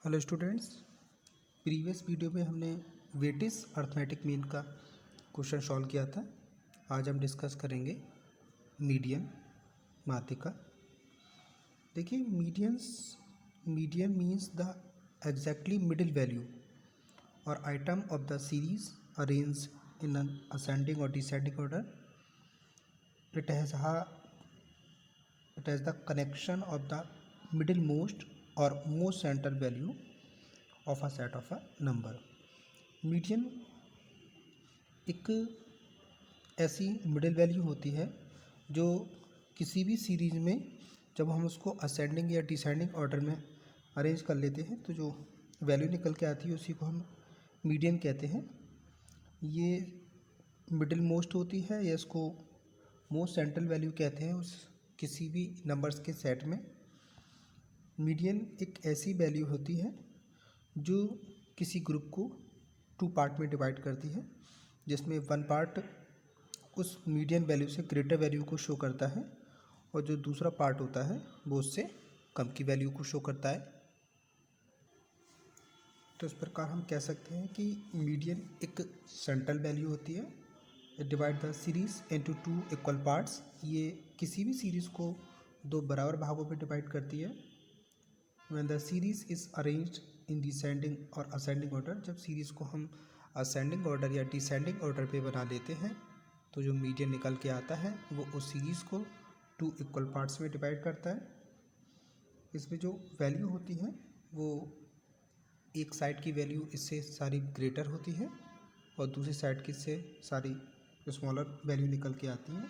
Hello students, previous video में हमने weightage arithmetic mean का क्वेश्चन सॉल्व किया था। आज हम डिस्कस करेंगे मीडियन माध्यिका। देखिए, median means the exactly middle value और item of the series arrange in an ascending और descending order. It has the connection of the middle most और most centre value of a set of a number. Median एक ऐसी middle value होती है जो किसी भी सीरीज में जब हम उसको असेंडिंग या डिसेंडिंग ऑर्डर में अरेंज कर लेते हैं तो जो वैल्यू निकल के आती है उसी को हम मीडियन कहते हैं। ये मिडिल मोस्ट होती है या इसको मोस्ट सेंट्रल वैल्यू कहते हैं उस किसी भी नंबर्स के सेट में। मीडियन एक ऐसी वैल्यू होती है जो किसी ग्रुप को टू पार्ट में डिवाइड करती है, जिसमें वन पार्ट उस मीडियन वैल्यू से ग्रेटर वैल्यू को शो करता है और जो दूसरा पार्ट होता है वो उससे कम की वैल्यू को शो करता है। तो इस प्रकार हम कह सकते हैं कि मीडियन एक सेंट्रल वैल्यू होती है। It divide the series into two equal parts. ये किसी भी सीरीज़ को दो बराबर भागों में डिवाइड करती है। When the series is arranged in descending और ascending order, जब सीरीज़ को हम ascending order या descending order पे बना लेते हैं तो जो मीडियन निकल के आता है वो उस सीरीज़ को टू इक्वल पार्ट्स में डिवाइड करता है। इसमें जो वैल्यू होती है वो एक साइड की वैल्यू इससे सारी ग्रेटर होती है और दूसरी साइड की से सारी स्मॉलर वैल्यू निकल के आती हैं।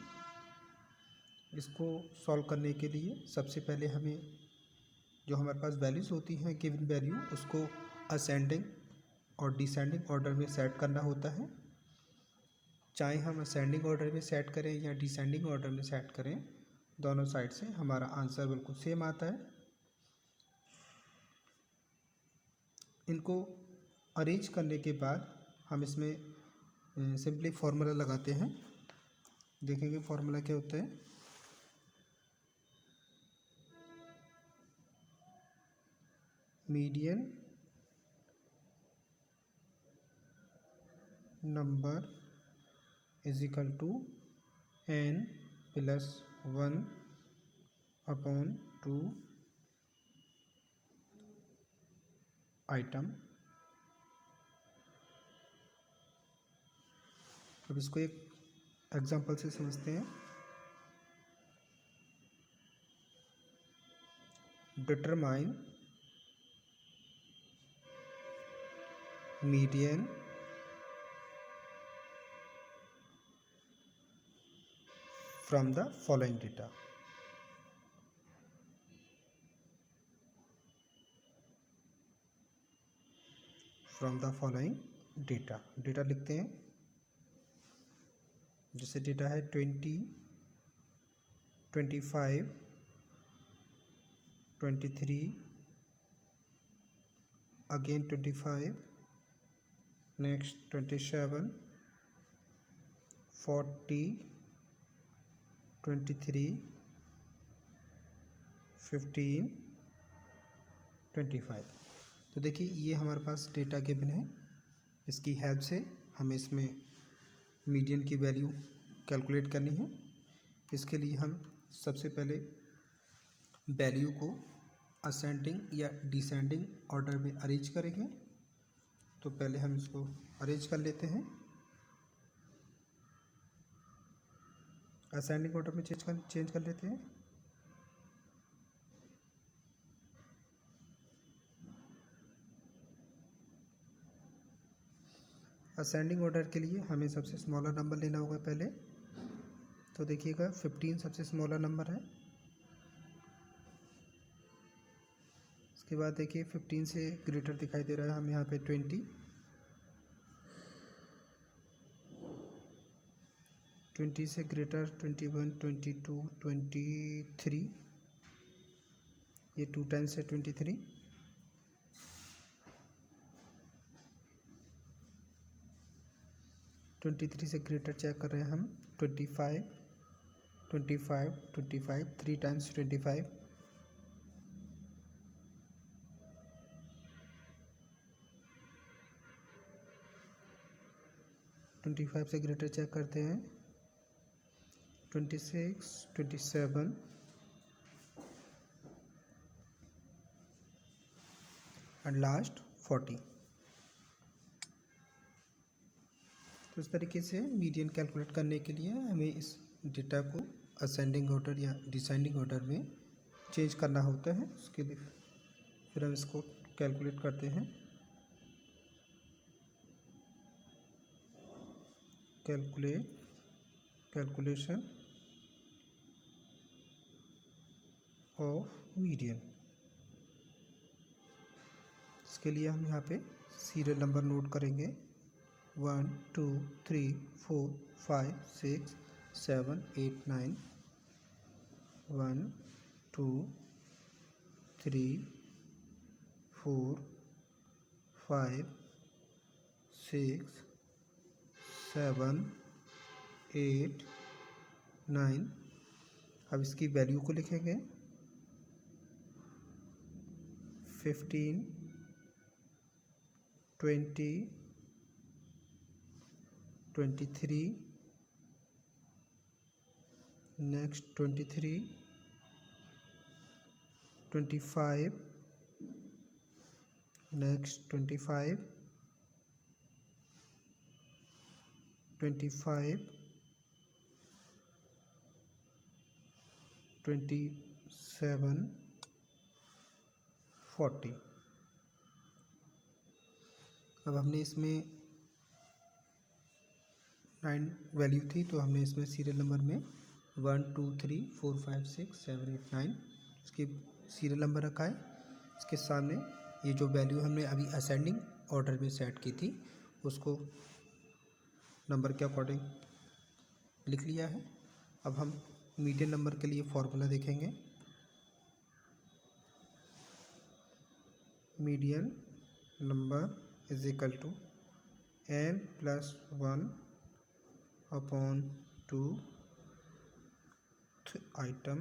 इसको सॉल्व करने के लिए सबसे पहले हमें जो हमारे पास वैल्यूज़ होती हैं गिवन वैल्यू उसको असेंडिंग और डिसेंडिंग ऑर्डर में सेट करना होता है। चाहे हम असेंडिंग ऑर्डर में सेट करें या डिसेंडिंग ऑर्डर में सेट करें, दोनों साइड से हमारा आंसर बिल्कुल सेम आता है। इनको अरेंज करने के बाद हम इसमें सिंपली फार्मूला लगाते हैं। देखेंगे फार्मूला क्या होता है। Median number is equal to n plus 1 upon 2 item. अब इसको एक एग्जांपल से समझते हैं। Determine median from the following data. From the following data, data लिखते हैं। जैसे डेटा है 20, 25, 23, अगेन 25, नेक्स्ट 27, 40, 23, 15, 25। तो देखिए ये हमारे पास डेटा गिवन है। इसकी हेल्प से हमें इसमें मीडियन की वैल्यू कैलकुलेट करनी है। इसके लिए हम सबसे पहले वैल्यू को असेंडिंग या डिसेंडिंग ऑर्डर में अरेंज करेंगे। तो पहले हम इसको अरेंज कर लेते हैं। असेंडिंग ऑर्डर में चेंज कर लेते हैं। असेंडिंग ऑर्डर के लिए हमें सबसे स्मॉलर नंबर लेना होगा पहले। तो देखिएगा 15 सबसे स्मॉलर नंबर है। उसके बाद देखिए 15 से ग्रेटर दिखाई दे रहा है हमें यहाँ पे 20, 20 से ग्रेटर 21, 22, 23, ये 2 टाइम्स है 23, 23 से ग्रेटर चेक कर रहे हैं हम 25, 25, 25, 3 टाइम्स 25, 25 से ग्रेटर चेक करते हैं, 26, 27 एंड लास्ट 40। तो इस तरीके से मीडियन कैलकुलेट करने के लिए हमें इस डेटा को असेंडिंग ऑर्डर या डिसेंडिंग ऑर्डर में चेंज करना होता है। उसके लिए फिर हम इसको कैलकुलेट करते हैं। Calculation of median. इसके लिए हम यहाँ पे सीरियल नंबर नोट करेंगे 1 2 3 4 5 6 7 8 9 1 2 3 4 5 6 7 8 9। अब इसकी वैल्यू को लिखेंगे 15 20 23 नेक्स्ट 23 25 नेक्स्ट 25 25 27 40। अब हमने इसमें 9 वैल्यू थी तो हमने इसमें सीरियल नंबर में 1 2 3 4 5 6 7 8 9 इसकी सीरियल नंबर रखा है। इसके सामने ये जो वैल्यू हमने अभी असेंडिंग ऑर्डर में सेट की थी उसको नंबर के अकॉर्डिंग लिख लिया है। अब हम मीडियन नंबर के लिए फॉर्मूला देखेंगे। Median number is equal to n plus 1 upon 2 item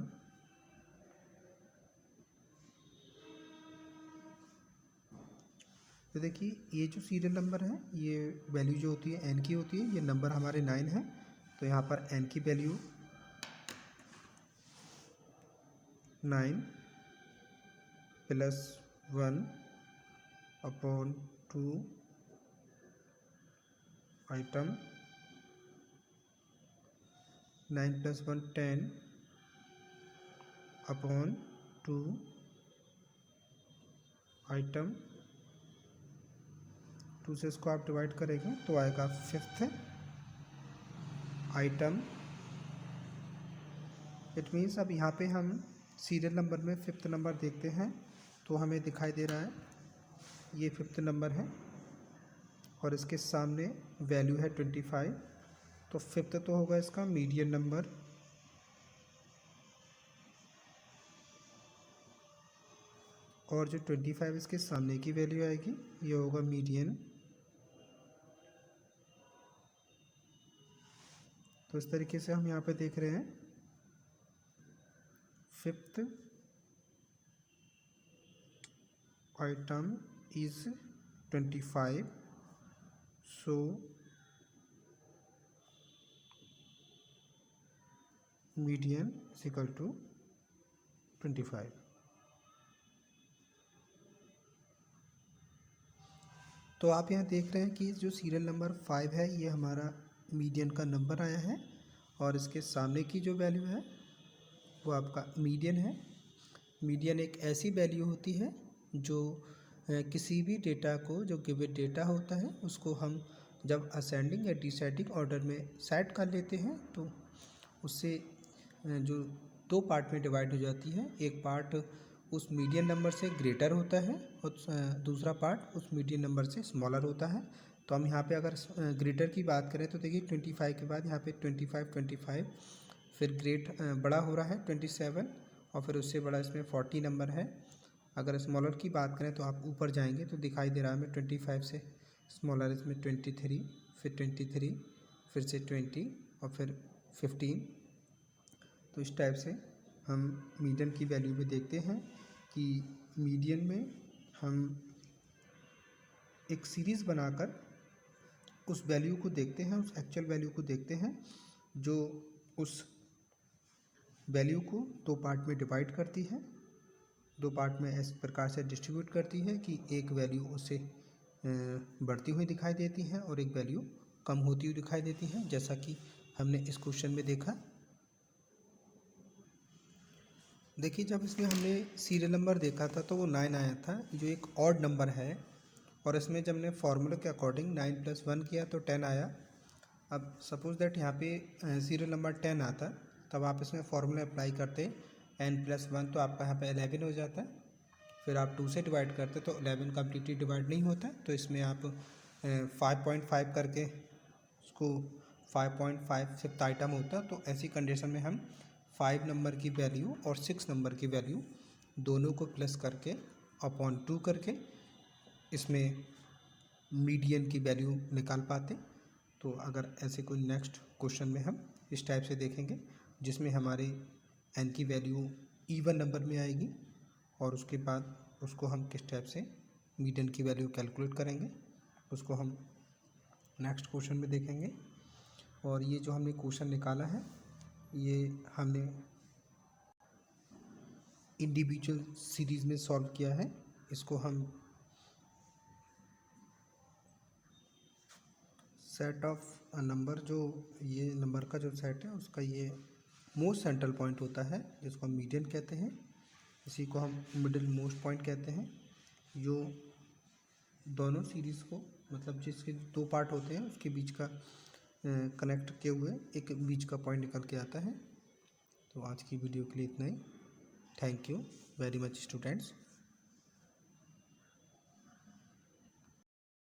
तो देखिए ये जो सीरियल नंबर है ये वैल्यू जो होती है n की होती है। ये नंबर हमारे 9 है तो यहाँ पर n की value 9 plus 1 upon 2 item 9 plus 1 10 upon 2 item 2 से इसको आप डिवाइड करेंगे तो आएगा 5th आइटम। इट मीन्स अब यहाँ पे हम सीरियल नंबर में 5th नंबर देखते हैं तो हमें दिखाई दे रहा है ये 5th नंबर है और इसके सामने वैल्यू है 25 तो 5th तो होगा इसका मीडियन नंबर और जो 25 इसके सामने की वैल्यू आएगी ये होगा मीडियन। तो इस तरीके से हम यहाँ पे देख रहे हैं 5th item is 25 so median is equal to 25। तो आप यहाँ देख रहे हैं कि जो सीरियल नंबर 5 है ये हमारा मीडियन का नंबर आया है और इसके सामने की जो वैल्यू है वो आपका मीडियन है। मीडियन एक ऐसी वैल्यू होती है जो किसी भी डेटा को जो गिवन डेटा होता है उसको हम जब असेंडिंग या डिसेंडिंग ऑर्डर में सेट कर लेते हैं तो उससे जो 2 पार्ट में डिवाइड हो जाती है। एक पार्ट उस मीडियन नंबर से ग्रेटर होता है और दूसरा पार्ट उस मीडियन नंबर से स्मॉलर होता है। तो हम यहाँ पे अगर ग्रेटर की बात करें तो देखिए 25 के बाद यहाँ पे 25 फिर बड़ा हो रहा है 27 और फिर उससे बड़ा इसमें 40 नंबर है। अगर स्मॉलर की बात करें तो आप ऊपर जाएंगे तो दिखाई दे रहा है हमें 25 से स्मॉलर इसमें 23 फिर 23 फिर से 20 और फिर 15। तो इस टाइप से हम मीडियन की वैल्यू में देखते हैं कि मीडियन में हम एक सीरीज़ बनाकर उस वैल्यू को देखते हैं, उस एक्चुअल वैल्यू को देखते हैं जो उस वैल्यू को दो पार्ट में डिवाइड करती है, दो पार्ट में इस प्रकार से डिस्ट्रीब्यूट करती है कि एक वैल्यू उससे बढ़ती हुई दिखाई देती है और एक वैल्यू कम होती हुई दिखाई देती है, जैसा कि हमने इस क्वेश्चन में देखा। देखिए, जब इसमें हमने सीरियल नंबर देखा था तो वो 9 आया था, जो एक ऑड नंबर है, और इसमें जब हमने फार्मूला के अकॉर्डिंग 9 + 1 किया तो 10 आया। अब सपोज दैट यहाँ पे सीरियल नंबर 10 आता, तब आप इसमें फार्मूला अप्लाई करते n + 1, तो आपका यहाँ पे 11 हो जाता है। फिर आप 2 से डिवाइड करते तो 11 कम्प्लीटली डिवाइड नहीं होता, तो इसमें आप 5.5 करके उसको 5.5 फिफ्थ आइटम होता। तो ऐसी कंडीशन में हम 5 नंबर की वैल्यू और 6 नंबर की वैल्यू दोनों को प्लस करके अपॉन 2 करके इसमें मीडियन की वैल्यू निकाल पाते। तो अगर ऐसे कोई नेक्स्ट क्वेश्चन में हम इस टाइप से देखेंगे जिसमें हमारे n की वैल्यू इवन नंबर में आएगी और उसके बाद उसको हम किस टाइप से मीडियन की वैल्यू कैलकुलेट करेंगे, उसको हम नेक्स्ट क्वेश्चन में देखेंगे। और ये जो हमने क्वेश्चन निकाला है, ये हमने इंडिविजुअल सीरीज़ में सॉल्व किया है। इसको हम सेट ऑफ नंबर, जो ये नंबर का जो सेट है उसका ये मोस्ट सेंट्रल पॉइंट होता है, जिसको हम मीडियन कहते हैं। इसी को हम मिडिल मोस्ट पॉइंट कहते हैं, जो दोनों सीरीज़ को, मतलब जिसके दो पार्ट होते हैं उसके बीच का कनेक्ट किए हुए एक बीच का पॉइंट निकल के आता है। तो आज की वीडियो के लिए इतना ही। Thank you very much students.